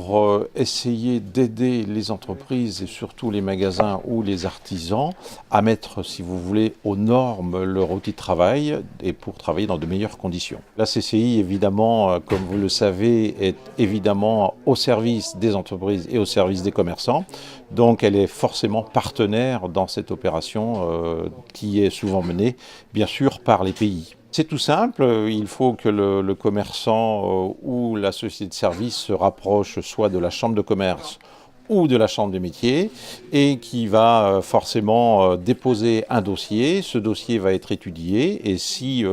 pour essayer d'aider les entreprises et surtout les magasins ou les artisans à mettre, si vous voulez, aux normes leur outil de travail et pour travailler dans de meilleures conditions. La CCI, évidemment, comme vous le savez, est évidemment au service des entreprises et au service des commerçants. Donc elle est forcément partenaire dans cette opération qui est souvent menée, bien sûr, par les pays. C'est tout simple, il faut que le commerçant ou la société de service se rapproche soit de la chambre de commerce ou de la chambre des métiers et qui va forcément déposer un dossier. Ce dossier va être étudié et si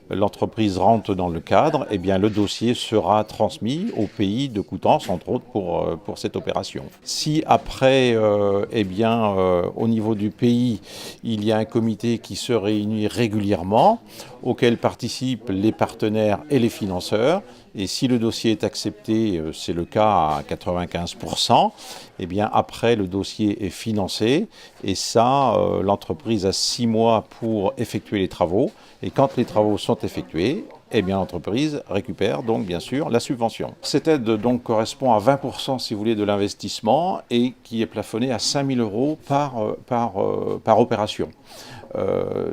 l'entreprise rentre dans le cadre, eh bien, le dossier sera transmis au pays de Coutances, entre autres, pour cette opération. Si après, au niveau du pays, il y a un comité qui se réunit régulièrement, auquel participent les partenaires et les financeurs, et si le dossier est accepté, c'est le cas à 95%, eh bien après le dossier est financé et ça, l'entreprise a 6 mois pour effectuer les travaux et quand les travaux sont effectués, eh bien l'entreprise récupère donc bien sûr la subvention. Cette aide donc correspond à 20% si vous voulez de l'investissement et qui est plafonnée à 5 000 € par opération.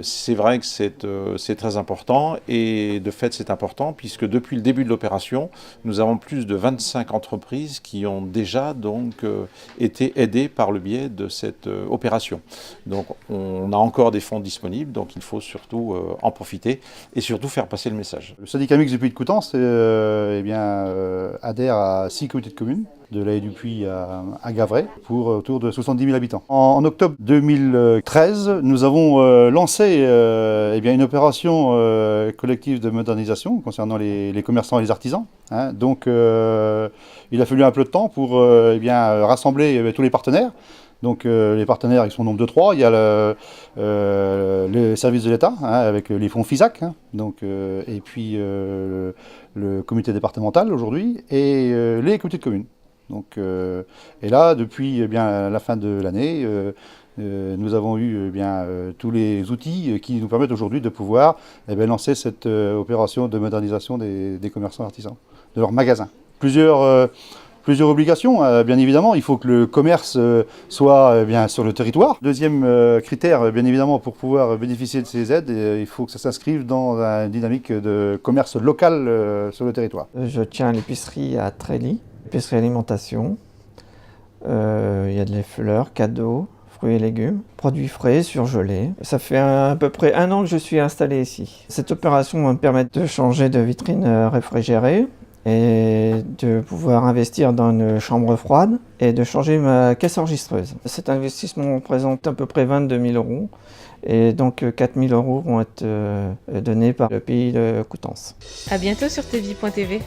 C'est vrai que c'est très important et de fait c'est important puisque depuis le début de l'opération, nous avons plus de 25 entreprises qui ont déjà donc été aidées par le biais de cette opération. Donc on a encore des fonds disponibles, donc il faut surtout en profiter et surtout faire passer le message. Le syndicat mixte du Puy de Coutances adhère à 6 communautés de communes, de la Haie du Puy à Gavray, pour autour de 70 000 habitants. En octobre 2013, nous avons lancé une opération collective de modernisation concernant les commerçants et les artisans. Donc il a fallu un peu de temps pour rassembler tous les partenaires. Donc les partenaires, ils sont au nombre de 3. Il y a le service de l'État, avec les fonds FISAC, et puis le comité départemental aujourd'hui, et les comités de communes. Donc, et là, depuis la fin de l'année, nous avons eu tous les outils qui nous permettent aujourd'hui de pouvoir lancer cette opération de modernisation des commerçants artisans, de leurs magasins. Plusieurs obligations, bien évidemment. Il faut que le commerce soit sur le territoire. Deuxième critère, bien évidemment, pour pouvoir bénéficier de ces aides, il faut que ça s'inscrive dans une dynamique de commerce local sur le territoire. Je tiens l'épicerie à Trély, épicerie alimentation. Il y a des fleurs, cadeaux, fruits et légumes, produits frais, surgelés. Ça fait à peu près 1 an que je suis installé ici. Cette opération va me permettre de changer de vitrine réfrigérée et de pouvoir investir dans une chambre froide et de changer ma caisse enregistreuse. Cet investissement représente à peu près 22 000 € et donc 4 000 € vont être donnés par le pays de Coutances. À bientôt sur tvie.tv.